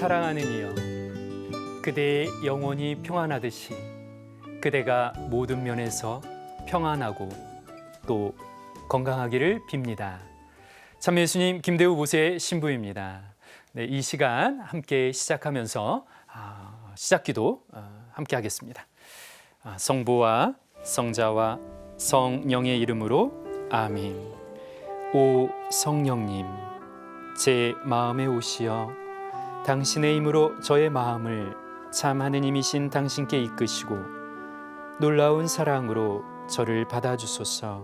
사랑하는 이여, 그대의 영혼이 평안하듯이 그대가 모든 면에서 평안하고 또 건강하기를 빕니다. 참여 예수님 김대우 보세 신부입니다. 네, 이 시간 함께 시작하면서 시작기도 함께 하겠습니다. 성부와 성자와 성령의 이름으로 아멘. 오 성령님, 제 마음에 오시어 당신의 힘으로 저의 마음을 참 하느님이신 당신께 이끄시고 놀라운 사랑으로 저를 받아주소서.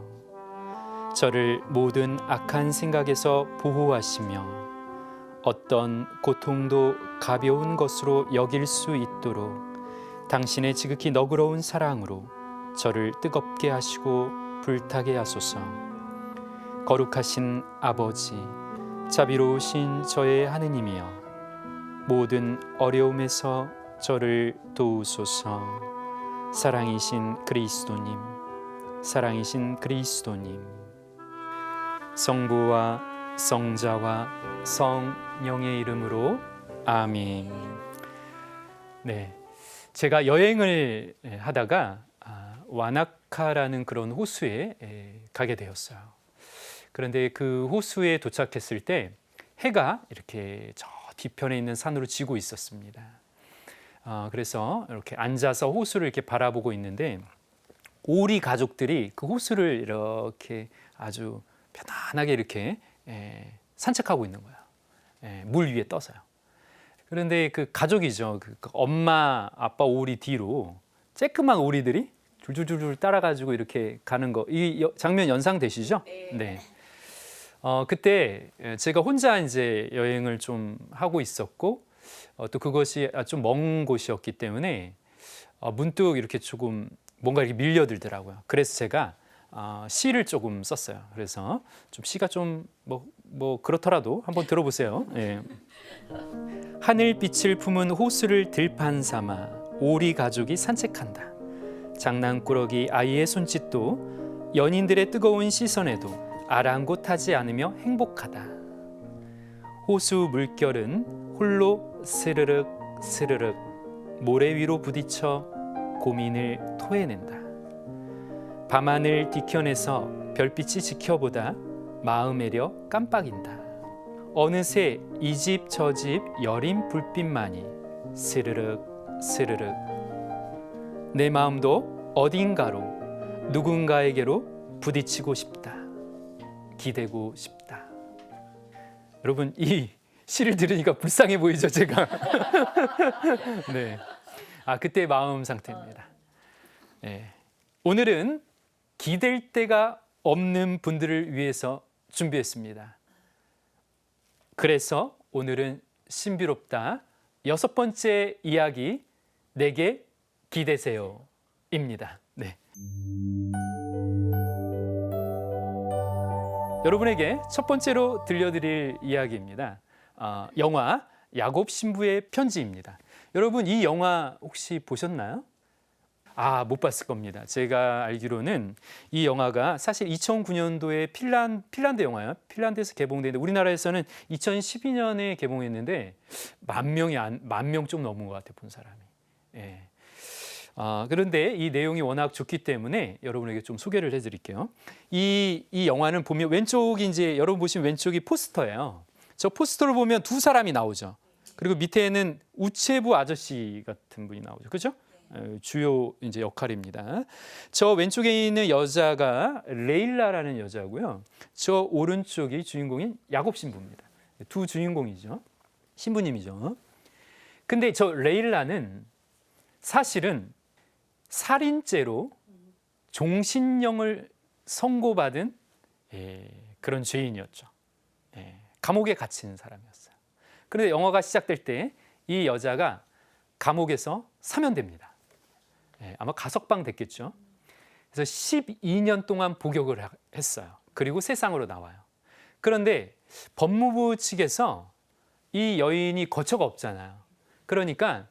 저를 모든 악한 생각에서 보호하시며 어떤 고통도 가벼운 것으로 여길 수 있도록 당신의 지극히 너그러운 사랑으로 저를 뜨겁게 하시고 불타게 하소서. 거룩하신 아버지, 자비로우신 저의 하느님이여, 모든 어려움에서 저를 도우소서. 사랑이신 그리스도님, 사랑이신 그리스도님, 성부와 성자와 성령의 이름으로 아멘. 네, 제가 여행을 하다가 와나카라는 그런 호수에 가게 되었어요. 그런데 그 호수에 도착했을 때 해가 이렇게 저 뒤편에 있는 산으로 지고 있었습니다. 그래서 이렇게 앉아서 호수를 이렇게 바라보고 있는데 오리 가족들이 그 호수를 이렇게 아주 편안하게 이렇게 산책하고 있는 거예요. 물 위에 떠서요. 그런데 그 가족이죠. 그 엄마, 아빠 오리 뒤로 쬐끄만 오리들이 줄줄줄 따라가지고 이렇게 가는 거, 이 장면 연상되시죠? 네. 그때 제가 혼자 이제 여행을 좀 하고 있었고 또 그것이 좀 먼 곳이었기 때문에 문득 이렇게 조금 뭔가 이렇게 밀려들더라고요. 그래서 제가 시를 조금 썼어요. 그래서 좀 시가 좀 뭐 그렇더라도 한번 들어보세요. 예. 하늘빛을 품은 호수를 들판 삼아 오리 가족이 산책한다. 장난꾸러기 아이의 손짓도 연인들의 뜨거운 시선에도 아랑곳하지 않으며 행복하다. 호수 물결은 홀로 스르륵 스르륵 모래 위로 부딪혀 고민을 토해낸다. 밤하늘 뒤편에서 별빛이 지켜보다 마음 애려 깜빡인다. 어느새 이 집 저 집 여린 불빛만이 스르륵 스르륵 내 마음도 어딘가로 누군가에게로 부딪히고 싶다. 기대고 싶다. 여러분, 이 시를 들으니까 불쌍해 보이죠, 제가? 네. 그때 마음 상태입니다. 네. 오늘은 기댈 데가 없는 분들을 위해서 준비했습니다. 그래서 오늘은 신비롭다 6번째 이야기, 내게 기대세요 입니다. 네. 여러분에게 첫 번째로 들려드릴 이야기입니다. 영화 야곱 신부의 편지입니다. 여러분, 이 영화 혹시 보셨나요? 못 봤을 겁니다. 제가 알기로는 이 영화가 사실 2009년도에 핀란드 영화예요. 핀란드에서 개봉됐는데 우리나라에서는 2012년에 개봉했는데 만 명 좀 넘은 것 같아요, 본 사람이. 예. 그런데 이 내용이 워낙 좋기 때문에 여러분에게 좀 소개를 해드릴게요. 이 영화는 보면 왼쪽이 이제 여러분 보시면 왼쪽이 포스터예요. 저 포스터를 보면 두 사람이 나오죠. 그리고 밑에는 우체부 아저씨 같은 분이 나오죠. 그렇죠? 주요 이제 역할입니다. 저 왼쪽에 있는 여자가 레일라라는 여자고요. 저 오른쪽이 주인공인 야곱 신부입니다. 두 주인공이죠. 신부님이죠. 근데 저 레일라는 사실은 살인죄로 종신형을 선고받은 그런 죄인이었죠. 감옥에 갇힌 사람이었어요. 그런데 영화가 시작될 때 이 여자가 감옥에서 사면됩니다. 아마 가석방 됐겠죠. 그래서 12년 동안 복역을 했어요. 그리고 세상으로 나와요. 그런데 법무부 측에서 이 여인이 거처가 없잖아요. 그러니까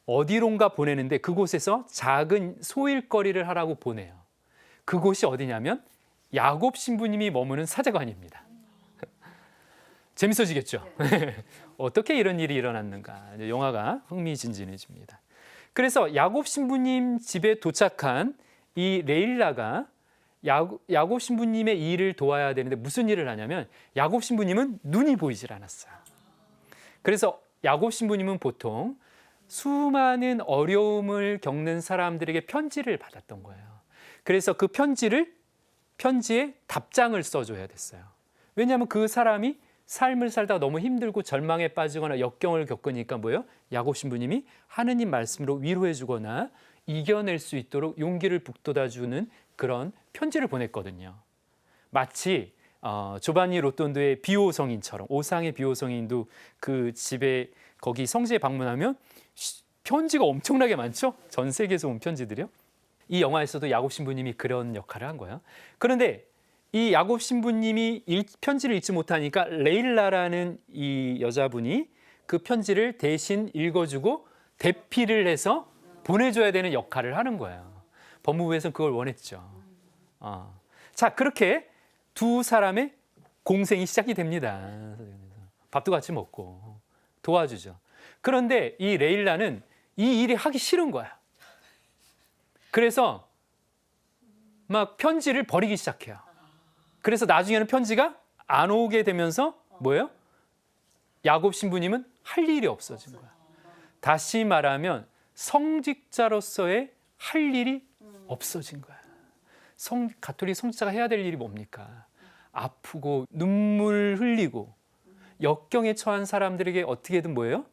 어디론가 보내는데 그곳에서 작은 소일거리를 하라고 보내요. 그곳이 어디냐면 야곱 신부님이 머무는 사제관입니다. 재밌어지겠죠. 어떻게 이런 일이 일어났는가. 영화가 흥미진진해집니다. 그래서 야곱 신부님 집에 도착한 이 레일라가 야곱 신부님의 일을 도와야 되는데 무슨 일을 하냐면 야곱 신부님은 눈이 보이질 않았어요. 그래서 야곱 신부님은 보통 수많은 어려움을 겪는 사람들에게 편지를 받았던 거예요. 그래서 그 편지에 답장을 써줘야 됐어요. 왜냐하면 그 사람이 삶을 살다가 너무 힘들고 절망에 빠지거나 역경을 겪으니까 뭐예요? 야곱 신부님이 하느님 말씀으로 위로해 주거나 이겨낼 수 있도록 용기를 북돋아주는 그런 편지를 보냈거든요. 마치 조바니 로톤도의 비호성인처럼, 오상의 비호성인도 그 집에 거기 성지에 방문하면 편지가 엄청나게 많죠? 전 세계에서 온 편지들이요. 이 영화에서도 야곱 신부님이 그런 역할을 한 거예요. 그런데 이 야곱 신부님이 편지를 읽지 못하니까 레일라라는 이 여자분이 그 편지를 대신 읽어주고 대피를 해서 보내줘야 되는 역할을 하는 거예요. 법무부에서는 그걸 원했죠. 자, 그렇게 두 사람의 공생이 시작이 됩니다. 밥도 같이 먹고 도와주죠. 그런데 이 레일라는 이 일이 하기 싫은 거야. 그래서 막 편지를 버리기 시작해요. 그래서 나중에는 편지가 안 오게 되면서 뭐예요? 야곱 신부님은 할 일이 없어진 거야. 다시 말하면 성직자로서의 할 일이 없어진 거야. 가톨릭 성직자가 해야 될 일이 뭡니까? 아프고 눈물 흘리고 역경에 처한 사람들에게 어떻게든 뭐예요?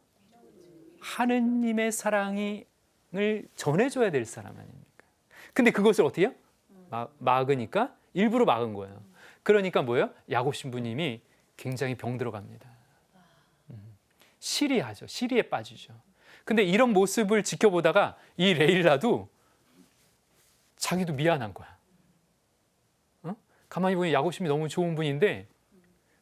하느님의 사랑을 전해줘야 될 사람 아닙니까? 근데 그것을 어떻게 해요? 막으니까 일부러 막은 거예요. 그러니까 뭐예요? 야곱 신부님이 굉장히 병들어갑니다. 시리하죠. 시리에 빠지죠. 근데 이런 모습을 지켜보다가 이 레일라도 자기도 미안한 거야. 가만히 보니 야곱 신부님이 너무 좋은 분인데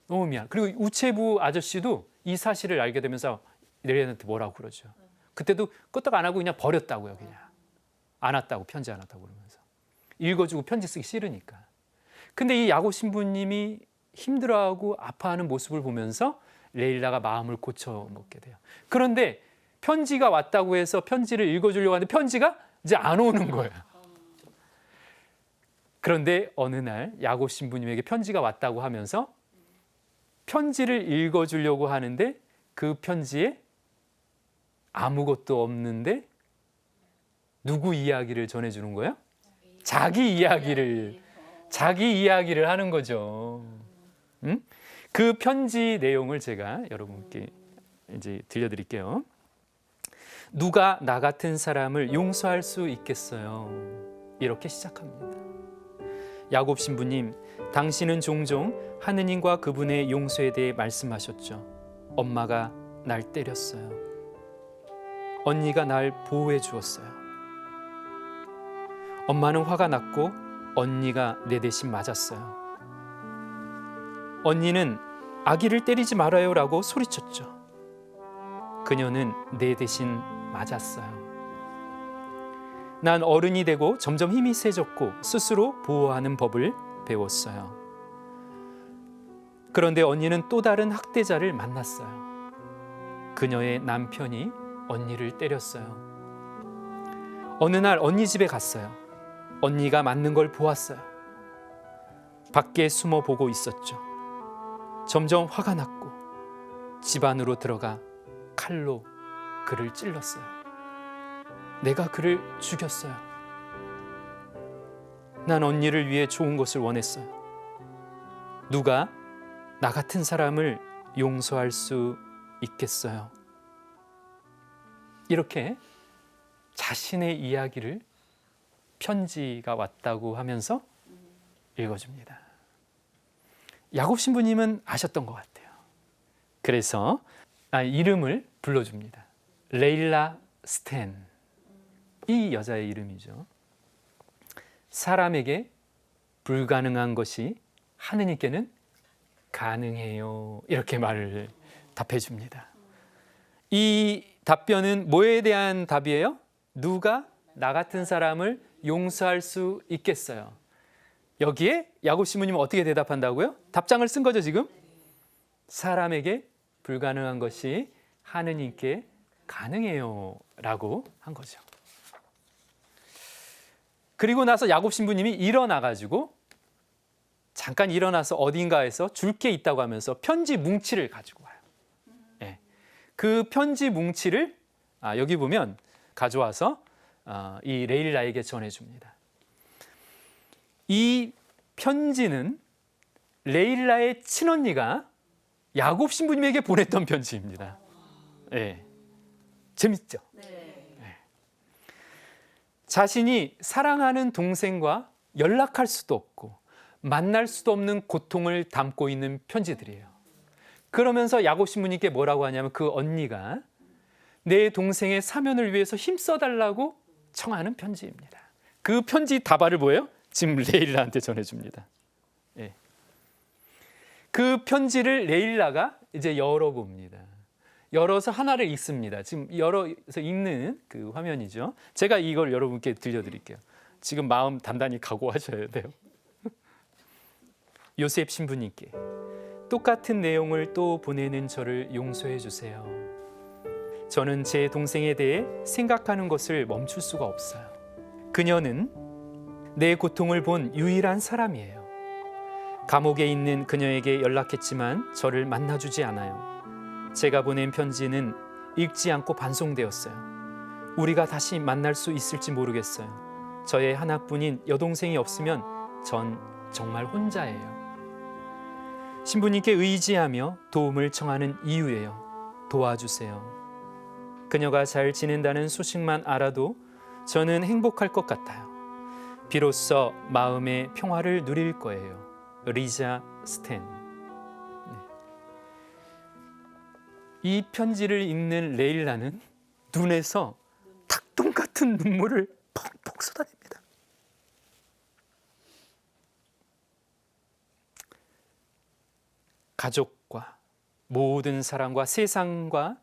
너무 미안. 그리고 우체부 아저씨도 이 사실을 알게 되면서 레일라한테 뭐라고 그러죠. 그때도 끄떡 안 하고 그냥 버렸다고요. 그냥 안 왔다고, 편지 안 왔다고 그러면서 읽어주고 편지 쓰기 싫으니까. 근데 이 야곱 신부님이 힘들어하고 아파하는 모습을 보면서 레일라가 마음을 고쳐먹게 돼요. 그런데 편지가 왔다고 해서 편지를 읽어주려고 하는데 편지가 이제 안 오는 거예요. 그런데 어느 날 야곱 신부님에게 편지가 왔다고 하면서 편지를 읽어주려고 하는데 그 편지에 아무것도 없는데 누구 이야기를 전해주는 거예요? 자기 이야기를 하는 거죠. 그 편지 내용을 제가 여러분께 이제 들려드릴게요. 누가 나 같은 사람을 용서할 수 있겠어요? 이렇게 시작합니다. 야곱 신부님, 당신은 종종 하느님과 그분의 용서에 대해 말씀하셨죠. 엄마가 날 때렸어요. 언니가 날 보호해 주었어요. 엄마는 화가 났고 언니가 내 대신 맞았어요. 언니는 아기를 때리지 말아요라고 소리쳤죠. 그녀는 내 대신 맞았어요. 난 어른이 되고 점점 힘이 세졌고 스스로 보호하는 법을 배웠어요. 그런데 언니는 또 다른 학대자를 만났어요. 그녀의 남편이 언니를 때렸어요. 어느 날 언니 집에 갔어요. 언니가 맞는 걸 보았어요. 밖에 숨어 보고 있었죠. 점점 화가 났고 집 안으로 들어가 칼로 그를 찔렀어요. 내가 그를 죽였어요. 난 언니를 위해 좋은 것을 원했어요. 누가 나 같은 사람을 용서할 수 있겠어요? 이렇게 자신의 이야기를 편지가 왔다고 하면서 읽어줍니다. 야곱 신부님은 아셨던 것 같아요. 그래서 이름을 불러줍니다. 레일라 스탠. 이 여자의 이름이죠. 사람에게 불가능한 것이 하느님께는 가능해요. 이렇게 말을 답해줍니다. 이 답변은 뭐에 대한 답이에요? 누가 나 같은 사람을 용서할 수 있겠어요? 여기에 야곱 신부님은 어떻게 대답한다고요? 답장을 쓴 거죠 지금? 사람에게 불가능한 것이 하느님께 가능해요 라고 한 거죠. 그리고 나서 야곱 신부님이 일어나가지고 잠깐 일어나서 어딘가에서 줄 게 있다고 하면서 편지 뭉치를 가지고 와요. 네. 그 편지 뭉치를 여기 보면 가져와서 이 레일라에게 전해줍니다. 이 편지는 레일라의 친언니가 야곱 신부님에게 보냈던 편지입니다. 네. 재밌죠? 네. 자신이 사랑하는 동생과 연락할 수도 없고 만날 수도 없는 고통을 담고 있는 편지들이에요. 그러면서 야곱 신부님께 뭐라고 하냐면 그 언니가 내 동생의 사면을 위해서 힘써달라고 청하는 편지입니다. 그 편지 다발을 뭐예요? 지금 레일라한테 전해줍니다. 예. 그 편지를 레일라가 이제 열어봅니다. 열어서 하나를 읽습니다. 지금 열어서 읽는 그 화면이죠. 제가 이걸 여러분께 들려드릴게요. 지금 마음 단단히 각오하셔야 돼요. 요셉 신부님께 똑같은 내용을 또 보내는 저를 용서해 주세요. 저는 제 동생에 대해 생각하는 것을 멈출 수가 없어요. 그녀는 내 고통을 본 유일한 사람이에요. 감옥에 있는 그녀에게 연락했지만 저를 만나주지 않아요. 제가 보낸 편지는 읽지 않고 반송되었어요. 우리가 다시 만날 수 있을지 모르겠어요. 저의 하나뿐인 여동생이 없으면 전 정말 혼자예요. 신부님께 의지하며 도움을 청하는 이유예요. 도와주세요. 그녀가 잘 지낸다는 소식만 알아도 저는 행복할 것 같아요. 비로소 마음의 평화를 누릴 거예요. 리자 스탠. 이 편지를 읽는 레일라는 눈에서 닭똥 같은 눈물을 펑펑 쏟아냅니다. 가족과 모든 사람과 세상과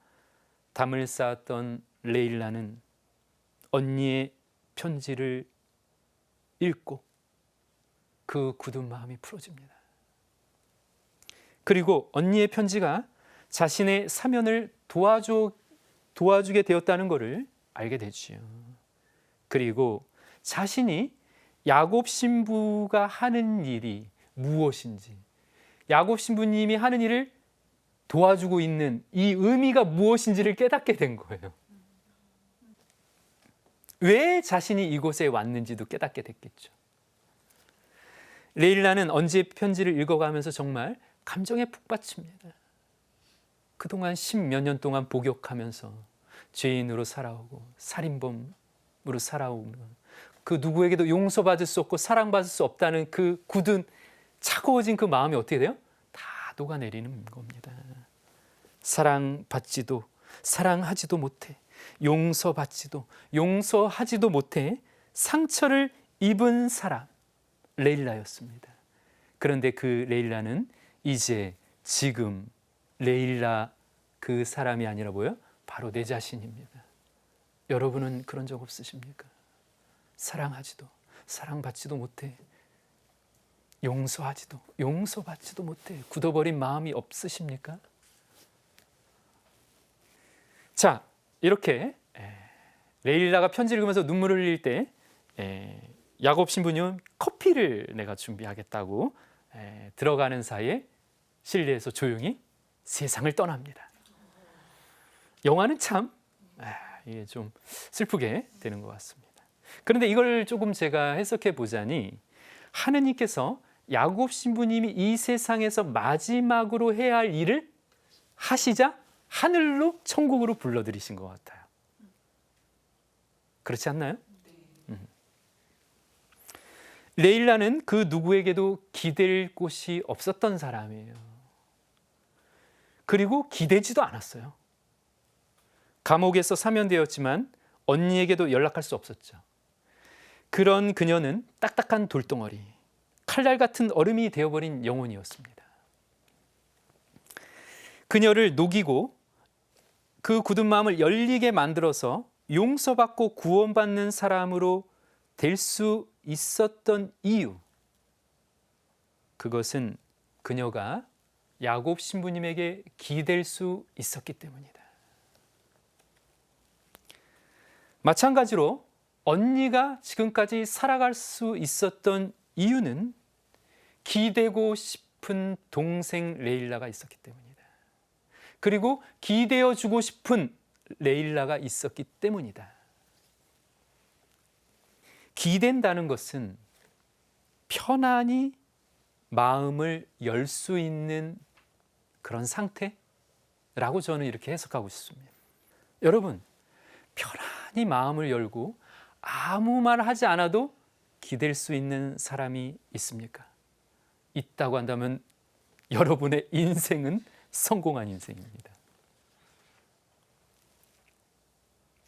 담을 쌓았던 레일라는 언니의 편지를 읽고 그 굳은 마음이 풀어집니다. 그리고 언니의 편지가 자신의 사면을 도와주게 되었다는 것을 알게 되지요. 그리고 자신이 야곱 신부가 하는 일이 무엇인지, 야곱 신부님이 하는 일을 도와주고 있는 이 의미가 무엇인지를 깨닫게 된 거예요. 왜 자신이 이곳에 왔는지도 깨닫게 됐겠죠. 레일라는 언지의 편지를 읽어가면서 정말 감정에 푹 빠집니다. 그동안 10몇 년 동안 복역하면서 죄인으로 살아오고 살인범으로 살아오는 그 누구에게도 용서받을 수 없고 사랑받을 수 없다는 그 굳은 차가워진 그 마음이 어떻게 돼요? 다 녹아내리는 겁니다. 사랑받지도 사랑하지도 못해, 용서하지도 못해 상처를 입은 사람 레일라였습니다. 그런데 그 레일라는 이제 지금 레일라 그 사람이 아니라 뭐예요? 바로 내 자신입니다. 여러분은 그런 적 없으십니까? 사랑하지도 사랑받지도 못해, 용서받지도 못해 굳어버린 마음이 없으십니까? 자, 이렇게 레일라가 편지를 읽으면서 눈물을 흘릴 때 야곱 신부님은 커피를 내가 준비하겠다고 들어가는 사이에 실내에서 조용히 세상을 떠납니다. 영화는 참 이게 좀 슬프게 되는 것 같습니다. 그런데 이걸 조금 제가 해석해 보자니 하느님께서 야곱 신부님이 이 세상에서 마지막으로 해야 할 일을 하시자 하늘로 천국으로 불러들이신 것 같아요. 그렇지 않나요? 레일라는 그 누구에게도 기댈 곳이 없었던 사람이에요. 그리고 기대지도 않았어요. 감옥에서 사면되었지만 언니에게도 연락할 수 없었죠. 그런 그녀는 딱딱한 돌덩어리, 칼날 같은 얼음이 되어버린 영혼이었습니다. 그녀를 녹이고 그 굳은 마음을 열리게 만들어서 용서받고 구원받는 사람으로 될 수 있었던 이유, 그것은 그녀가 야곱 신부님에게 기댈 수 있었기 때문이다. 마찬가지로 언니가 지금까지 살아갈 수 있었던 이유는 기대고 싶은 동생 레일라가 있었기 때문이다. 그리고 기대어 주고 싶은 레일라가 있었기 때문이다. 기댄다는 것은 편안히 마음을 열 수 있는 그런 상태라고 저는 이렇게 해석하고 싶습니다. 여러분, 편안히 마음을 열고 아무 말 하지 않아도 기댈 수 있는 사람이 있습니까? 있다고 한다면 여러분의 인생은 성공한 인생입니다.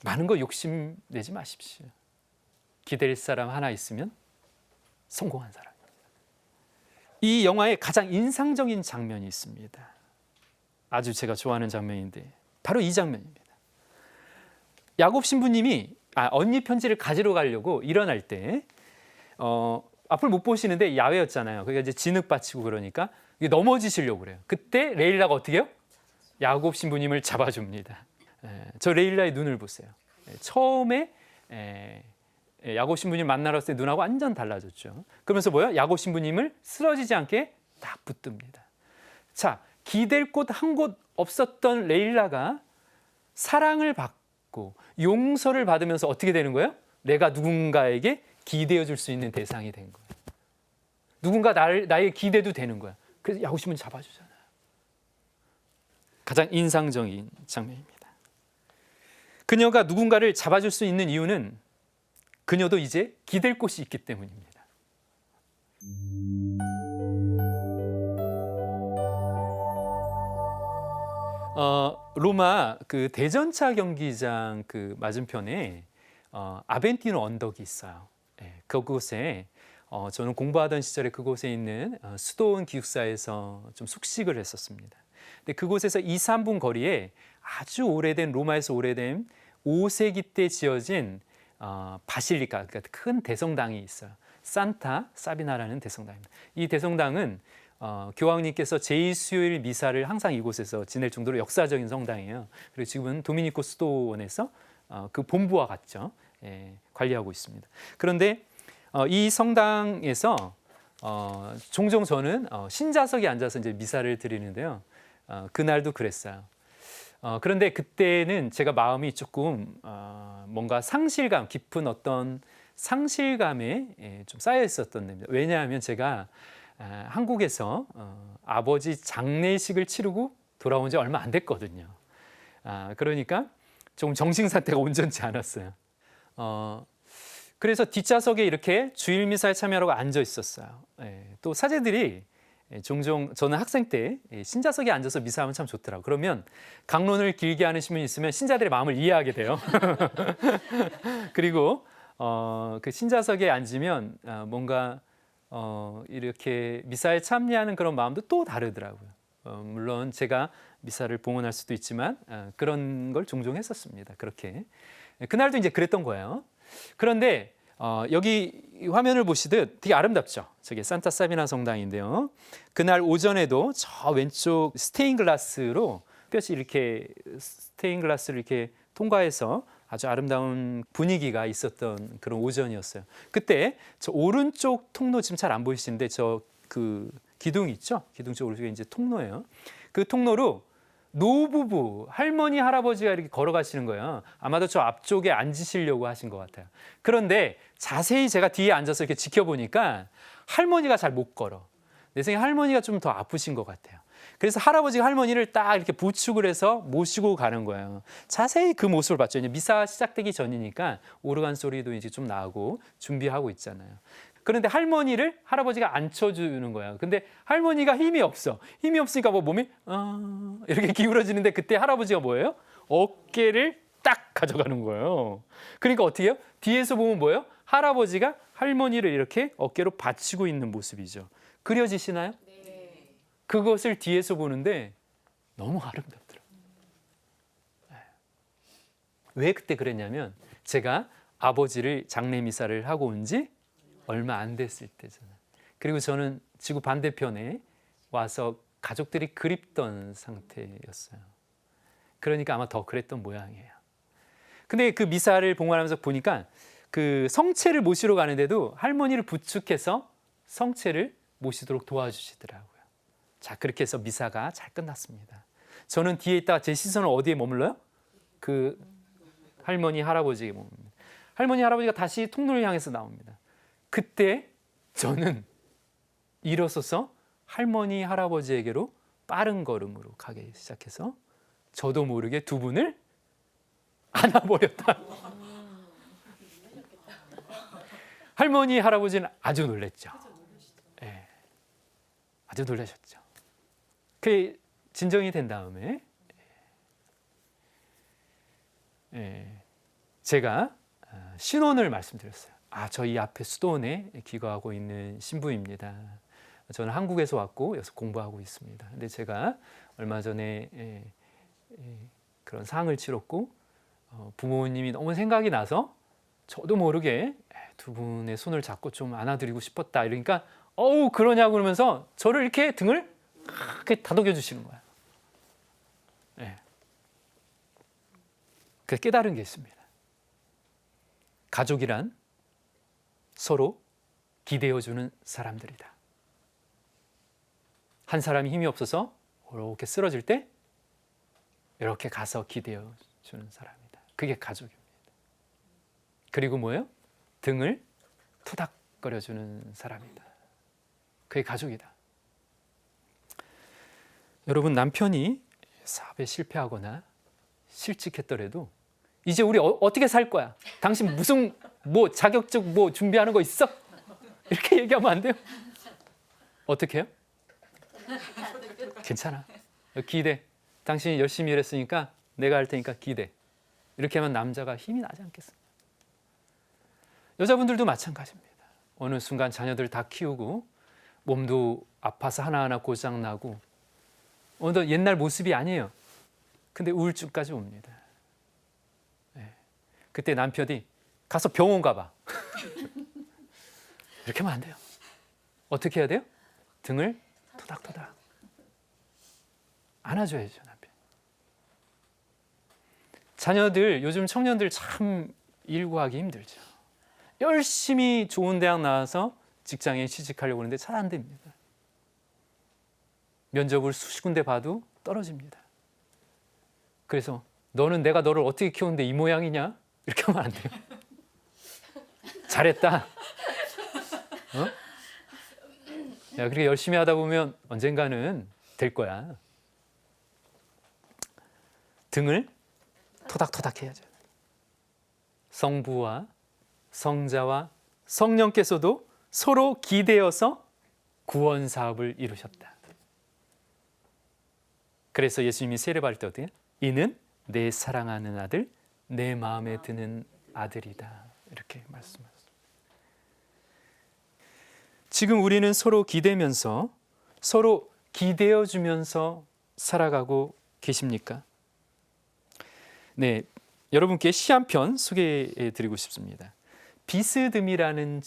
많은 거 욕심내지 마십시오. 기댈 사람 하나 있으면 성공한 사람입니다. 이 영화에 가장 인상적인 장면이 있습니다. 아주 제가 좋아하는 장면인데 바로 이 장면입니다. 야곱 신부님이 언니 편지를 가지러 가려고 일어날 때 앞을 못 보시는데 야외였잖아요. 그러니까 이제 진흙 받치고 그러니까 넘어지시려고 그래요. 그때 레일라가 어떻게 해요? 야곱 신부님을 잡아줍니다. 저 레일라의 눈을 보세요. 처음에 야곱 신부님 만나러 왔을 때 눈하고 완전 달라졌죠. 그러면서 뭐예요? 야곱 신부님을 쓰러지지 않게 딱 붙듭니다. 자, 기댈 곳 한 곳 없었던 레일라가 사랑을 받고 용서를 받으면서 어떻게 되는 거예요? 내가 누군가에게 기대어 줄 수 있는 대상이 된 거예요. 누군가 나에게 기대도 되는 거야. 그래서 야곱 신부님 잡아주잖아요. 가장 인상적인 장면입니다. 그녀가 누군가를 잡아줄 수 있는 이유는 그녀도 이제 기댈 곳이 있기 때문입니다. 로마 그 대전차 경기장 그 맞은편에 아벤티노 언덕이 있어요. 그곳에 저는 공부하던 시절에 그곳에 있는 수도원 기숙사에서 좀 숙식을 했었습니다. 근데 그곳에서 2, 3분 거리에 아주 오래된 로마에서 오래된 5세기 때 지어진 바실리카, 그러니까 큰 대성당이 있어요. 산타 사비나라는 대성당입니다. 이 대성당은 교황님께서 제2수요일 미사를 항상 이곳에서 지낼 정도로 역사적인 성당이에요. 그리고 지금은 도미니코 수도원에서 그 본부와 같죠. 관리하고 있습니다. 그런데 이 성당에서 종종 저는 신자석에 앉아서 이제 미사를 드리는데요. 그날도 그랬어요. 그런데 그때는 제가 마음이 조금 뭔가 상실감, 깊은 어떤 상실감에 좀 쌓여 있었던 데입니다. 왜냐하면 제가 한국에서 아버지 장례식을 치르고 돌아온 지 얼마 안 됐거든요. 그러니까 좀 정신 상태가 온전치 않았어요. 그래서 뒷좌석에 이렇게 주일 미사에 참여하고 앉아 있었어요. 또 사제들이 종종 저는 학생 때 신자석에 앉아서 미사하면 참 좋더라고요. 그러면 강론을 길게 하는 신분이 있으면 신자들의 마음을 이해하게 돼요. 그리고 그 신자석에 앉으면 뭔가 이렇게 미사에 참여하는 그런 마음도 또 다르더라고요. 물론 제가 미사를 봉헌할 수도 있지만 그런 걸 종종 했었습니다. 그렇게 그날도 이제 그랬던 거예요. 그런데 여기 화면을 보시듯 되게 아름답죠. 저게 산타 사비나 성당인데요. 그날 오전에도 저 왼쪽 스테인 글라스로 뼈시 이렇게 스테인 글라스를 이렇게 통과해서 아주 아름다운 분위기가 있었던 그런 오전이었어요. 그때 저 오른쪽 통로 지금 잘 안 보이시는데 저 그 기둥 있죠? 기둥 쪽 오른쪽에 이제 통로예요. 그 통로로 노부부, 할머니, 할아버지가 이렇게 걸어가시는 거예요. 아마도 저 앞쪽에 앉으시려고 하신 것 같아요. 그런데 자세히 제가 뒤에 앉아서 이렇게 지켜보니까 할머니가 잘 못 걸어. 내 생각에 할머니가 좀 더 아프신 것 같아요. 그래서 할아버지가 할머니를 딱 이렇게 부축을 해서 모시고 가는 거예요. 자세히 그 모습을 봤죠. 이제 미사 시작되기 전이니까 오르간 소리도 이제 좀 나고 준비하고 있잖아요. 그런데 할머니를 할아버지가 앉혀주는 거예요. 근데 할머니가 힘이 없어. 힘이 없으니까 뭐 몸이 이렇게 기울어지는데 그때 할아버지가 뭐예요? 어깨를 딱 가져가는 거예요. 그러니까 어떻게 해요? 뒤에서 보면 뭐예요? 할아버지가 할머니를 이렇게 어깨로 받치고 있는 모습이죠. 그려지시나요? 네. 그것을 뒤에서 보는데 너무 아름답더라고요. 왜 그때 그랬냐면 제가 아버지를 장례 미사를 하고 온 지 얼마 안 됐을 때잖아요. 그리고 저는 지구 반대편에 와서 가족들이 그립던 상태였어요. 그러니까 아마 더 그랬던 모양이에요. 근데 그 미사를 봉헌하면서 보니까 그 성체를 모시러 가는데도 할머니를 부축해서 성체를 모시도록 도와주시더라고요. 자, 그렇게 해서 미사가 잘 끝났습니다. 저는 뒤에 있다가 제 시선은 어디에 머물러요? 그 할머니, 할아버지에게 머뭅니다. 할머니, 할아버지가 다시 통로를 향해서 나옵니다. 그때 저는 일어서서 할머니, 할아버지에게로 빠른 걸음으로 가기 시작해서 저도 모르게 두 분을 안아버렸다. 할머니, 할아버지는 아주 놀랬죠. 네, 아주 놀라셨죠. 그 진정이 된 다음에 제가 신원을 말씀드렸어요. 저희 앞에 수도원에 기거하고 있는 신부입니다. 저는 한국에서 왔고 여기서 공부하고 있습니다. 근데 제가 얼마 전에 그런 상을 치렀고 부모님이 너무 생각이 나서 저도 모르게 두 분의 손을 잡고 좀 안아드리고 싶었다. 이러니까 어우 그러냐고 그러면서 저를 이렇게 등을 이렇게 다독여 주시는 거예요. 그 깨달은 게 있습니다. 가족이란 서로 기대어주는 사람들이다. 한 사람이 힘이 없어서 이렇게 쓰러질 때 이렇게 가서 기대어주는 사람이다. 그게 가족입니다. 그리고 뭐예요? 등을 토닥거려주는 사람이다. 그게 가족이다. 여러분, 남편이 사업에 실패하거나 실직했더라도 이제 우리 어떻게 살 거야? 당신 무슨 자격증 준비하는 거 있어? 이렇게 얘기하면 안 돼요? 어떻게 해요? 괜찮아. 기대. 당신이 열심히 일했으니까 내가 할 테니까 기대. 이렇게 하면 남자가 힘이 나지 않겠습니까? 여자분들도 마찬가지입니다. 어느 순간 자녀들 다 키우고 몸도 아파서 하나하나 고장나고 옛날 모습이 아니에요. 근데 우울증까지 옵니다. 그때 남편이 가서 병원 가봐. 이렇게 하면 안 돼요. 어떻게 해야 돼요? 등을 토닥토닥 안아줘야죠, 남편. 자녀들, 요즘 청년들 참 일구하기 힘들죠. 열심히 좋은 대학 나와서 직장에 취직하려고 하는데 잘 안 됩니다. 면접을 수십 군데 봐도 떨어집니다. 그래서 내가 너를 어떻게 키웠는데 이 모양이냐? 이렇게 하면 안 돼요. 잘했다. 그렇게 열심히 하다 보면 언젠가는 될 거야. 등을 토닥토닥 해야죠. 성부와 성자와 성령께서도 서로 기대어서 구원 사업을 이루셨다. 그래서 예수님이 세례받을 때 어떻게? 이는 내 사랑하는 아들, 내 마음에 드는 아들이다. 이렇게 말씀하셨습니다. 지금 우리는 서로 기대면서 서로 기대어주면서 살아가고 계십니까? 네, 여러분께 시 한 편 소개해드리고 싶습니다. 비스듬이라는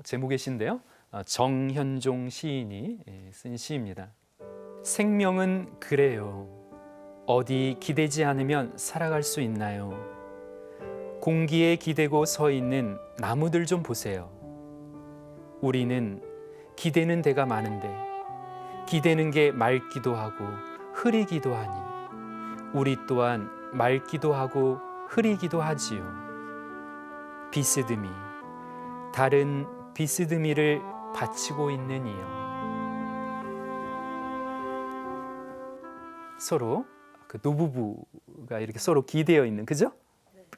제목의 시인데요. 정현종 시인이 쓴 시입니다. 생명은 그래요. 어디 기대지 않으면 살아갈 수 있나요? 공기에 기대고 서 있는 나무들 좀 보세요. 우리는 기대는 데가 많은데 기대는 게 맑기도 하고 흐리기도 하니 우리 또한 맑기도 하고 흐리기도 하지요. 비스듬이, 다른 비스듬이를 바치고 있는 이요. 서로 그 노부부가 이렇게 서로 기대어 있는, 그죠?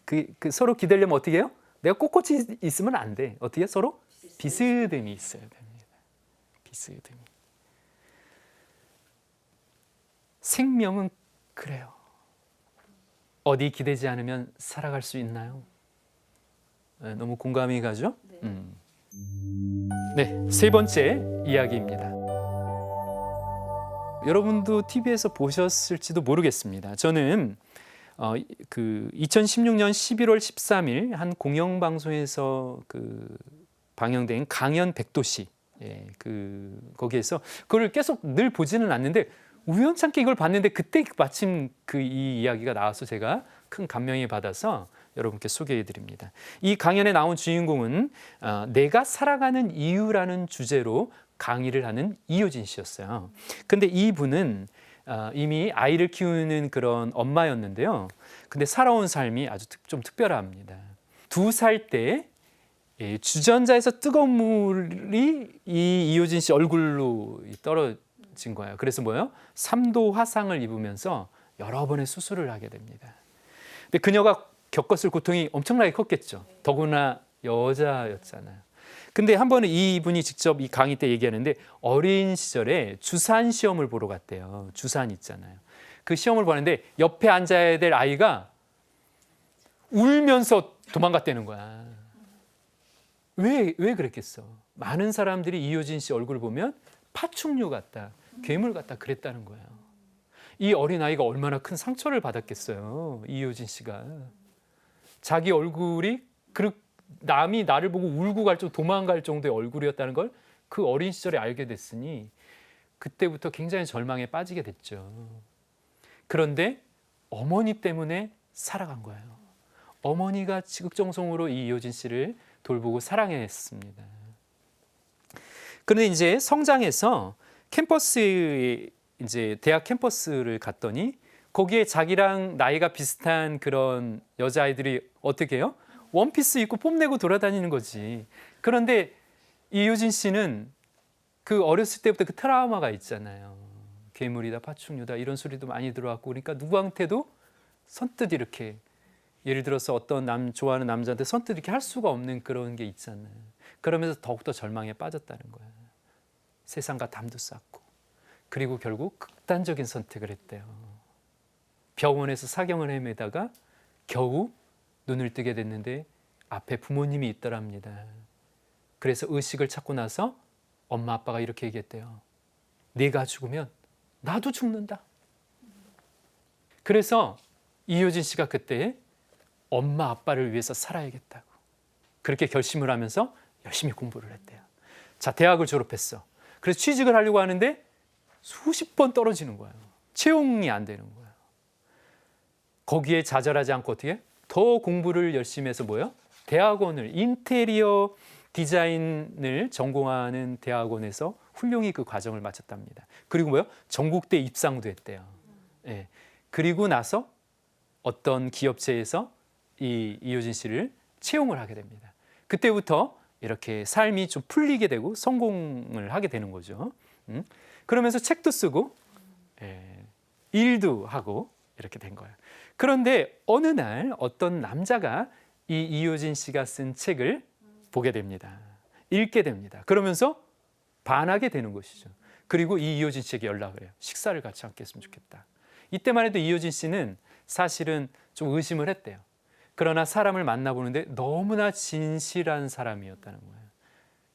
그 서로 기대려면 어떻게 해요? 내가 꼿꼿이 있으면 안 돼. 어떻게 해요? 서로 비스듬히 있어야 됩니다. 비스듬히. 생명은 그래요. 어디 기대지 않으면 살아갈 수 있나요? 너무 공감이 가죠? 네, 세 번째 이야기입니다. 여러분도 TV에서 보셨을지도 모르겠습니다. 저는 2016년 11월 13일 한 공영방송에서 방영된 강연 백도시 예, 거기에서 그걸 계속 늘 보지는 않는데 우연찮게 이걸 봤는데 그때 마침 이 이야기가 나와서 제가 큰 감명이 받아서 여러분께 소개해 드립니다. 이 강연에 나온 주인공은 내가 살아가는 이유라는 주제로 강의를 하는 이효진 씨였어요. 근데 이분은 이미 아이를 키우는 그런 엄마였는데요. 근데 살아온 삶이 아주 좀 특별합니다. 2살 때 주전자에서 뜨거운 물이 이 이효진 씨 얼굴로 떨어진 거예요. 그래서 뭐예요? 3도 화상을 입으면서 여러 번의 수술을 하게 됩니다. 근데 그녀가 겪었을 고통이 엄청나게 컸겠죠. 더구나 여자였잖아요. 근데 한 번은 이분이 직접 이 강의 때 얘기하는데 어린 시절에 주산 시험을 보러 갔대요. 주산 있잖아요. 그 시험을 보는데 옆에 앉아야 될 아이가 울면서 도망갔다는 거야. 왜 그랬겠어? 많은 사람들이 이효진 씨 얼굴을 보면 파충류 같다, 괴물 같다 그랬다는 거예요. 이 어린아이가 얼마나 큰 상처를 받았겠어요. 이효진 씨가. 자기 얼굴이 남이 나를 보고 울고 갈 정도, 도망갈 정도의 얼굴이었다는 걸 그 어린 시절에 알게 됐으니 그때부터 굉장히 절망에 빠지게 됐죠. 그런데 어머니 때문에 살아간 거예요. 어머니가 지극정성으로 이 이효진 씨를 돌보고 사랑했습니다. 그런데 이제 성장해서 캠퍼스에 이제 대학 캠퍼스를 갔더니 거기에 자기랑 나이가 비슷한 그런 여자아이들이 어떻게 해요? 원피스 입고 뽐내고 돌아다니는 거지. 그런데 이효진 씨는 그 어렸을 때부터 그 트라우마가 있잖아요. 괴물이다, 파충류다 이런 소리도 많이 들어왔고 그러니까 누구한테도 선뜻 이렇게 예를 들어서 어떤 좋아하는 남자한테 선뜻 이렇게 할 수가 없는 그런 게 있잖아요. 그러면서 더욱더 절망에 빠졌다는 거예요. 세상과 담도 쌓고 그리고 결국 극단적인 선택을 했대요. 병원에서 사경을 헤매다가 겨우 눈을 뜨게 됐는데 앞에 부모님이 있더랍니다. 그래서 의식을 찾고 나서 엄마 아빠가 이렇게 얘기했대요. 네가 죽으면 나도 죽는다. 그래서 이효진 씨가 그때 엄마 아빠를 위해서 살아야겠다고 그렇게 결심을 하면서 열심히 공부를 했대요. 자, 대학을 졸업했어. 그래서 취직을 하려고 하는데 수십 번 떨어지는 거예요. 채용이 안 되는 거예요. 거기에 좌절하지 않고 어떻게 더 공부를 열심히 해서 뭐예요? 대학원을 인테리어 디자인을 전공하는 대학원에서 훌륭히 그 과정을 마쳤답니다. 그리고 뭐예요? 전국대 입상도 했대요. 예. 그리고 나서 어떤 기업체에서 이 이효진 씨를 채용을 하게 됩니다. 그때부터 이렇게 삶이 좀 풀리게 되고 성공을 하게 되는 거죠. 그러면서 책도 쓰고 일도 하고 이렇게 된 거예요. 그런데 어느 날 어떤 남자가 이 이효진 씨가 쓴 책을 보게 됩니다. 읽게 됩니다. 그러면서 반하게 되는 것이죠. 그리고 이 이효진 씨에게 연락을 해요. 식사를 같이 함께 했으면 좋겠다. 이때만 해도 이효진 씨는 사실은 좀 의심을 했대요. 그러나 사람을 만나보는데 너무나 진실한 사람이었다는 거예요.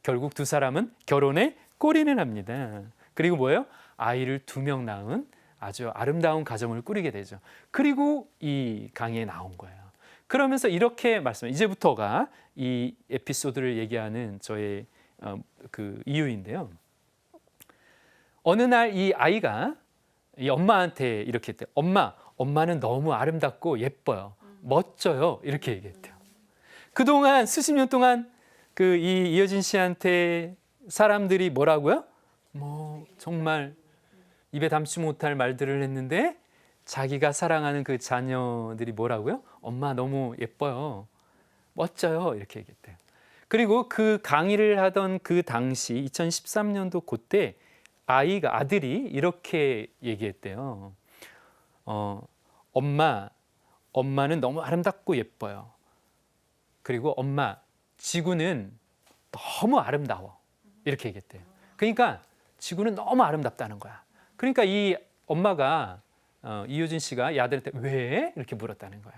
결국 두 사람은 결혼에 골인을 합니다. 그리고 뭐예요? 아이를 2명 낳은 아주 아름다운 가정을 꾸리게 되죠. 그리고 이 강의에 나온 거예요. 그러면서 이렇게 말씀해요. 이제부터가 이 에피소드를 얘기하는 저의 그 이유인데요. 어느 날 이 아이가 이 엄마한테 이렇게 했대요. 엄마는 너무 아름답고 예뻐요. 멋져요. 이렇게 얘기했대요. 그동안 수십 년 동안 그 이 이효진 씨한테 사람들이 뭐라고요? 뭐 정말 입에 담지 못할 말들을 했는데 자기가 사랑하는 그 자녀들이 뭐라고요? 엄마 너무 예뻐요. 멋져요. 이렇게 얘기했대요. 그리고 그 강의를 하던 그 당시 2013년도 그때 아들이 이렇게 얘기했대요. 엄마는 너무 아름답고 예뻐요. 그리고 엄마, 지구는 너무 아름다워. 이렇게 얘기했대요. 그러니까 지구는 너무 아름답다는 거야. 그러니까 이 엄마가 이효진 씨가 이 아들한테 왜? 이렇게 물었다는 거야.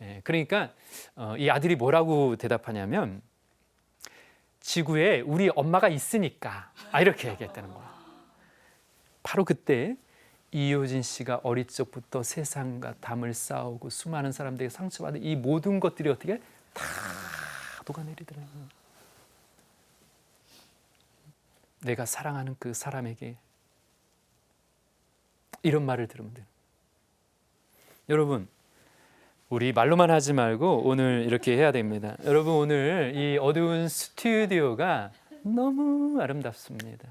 예, 그러니까 이 아들이 뭐라고 대답하냐면 지구에 우리 엄마가 있으니까 이렇게 얘기했다는 거야. 바로 그때 이효진 씨가 어릴 적부터 세상과 담을 쌓고 수많은 사람들에게 상처받은 이 모든 것들이 어떻게 다 녹아내리더라고요. 내가 사랑하는 그 사람에게 이런 말을 들으면 돼요. 여러분, 우리 말로만 하지 말고 오늘 이렇게 해야 됩니다. 여러분, 오늘 이 어두운 스튜디오가 너무 아름답습니다.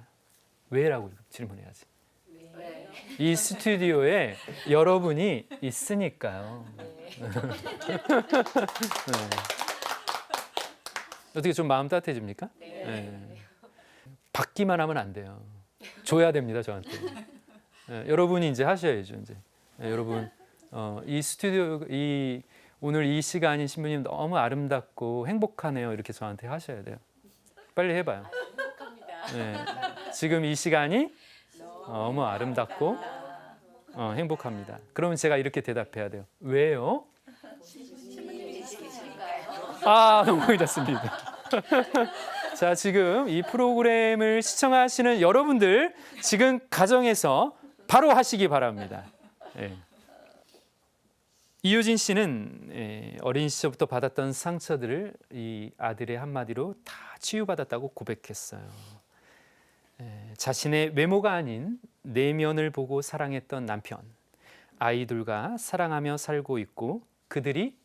왜라고 질문해야지. 이 스튜디오에 여러분이 있으니까요. 네. 어떻게 좀 마음 따뜻해집니까? 네. 받기만 하면 안 돼요. 줘야 됩니다, 저한테. 네, 여러분이 이제 하셔야죠, 이제. 네, 여러분, 이 스튜디오, 오늘 이 시간이 신부님 너무 아름답고 행복하네요. 이렇게 저한테 하셔야 돼요. 빨리 해봐요. 네, 지금 이 시간이 너무 아름답고 행복합니다. 그러면 제가 이렇게 대답해야 돼요. 왜요? 너무 괜찮습니다. 자, 지금 이 프로그램을 시청하시는 여러분들 지금 가정에서 바로 하시기 바랍니다. 네. 이효진 씨는 어린 시절부터 받았던 상처들을 이 아들의 한마디로 다 치유받았다고 고백했어요. 자신의 외모가 아닌 내면을 보고 사랑했던 남편, 아이들과 사랑하며 살고 있고 그들이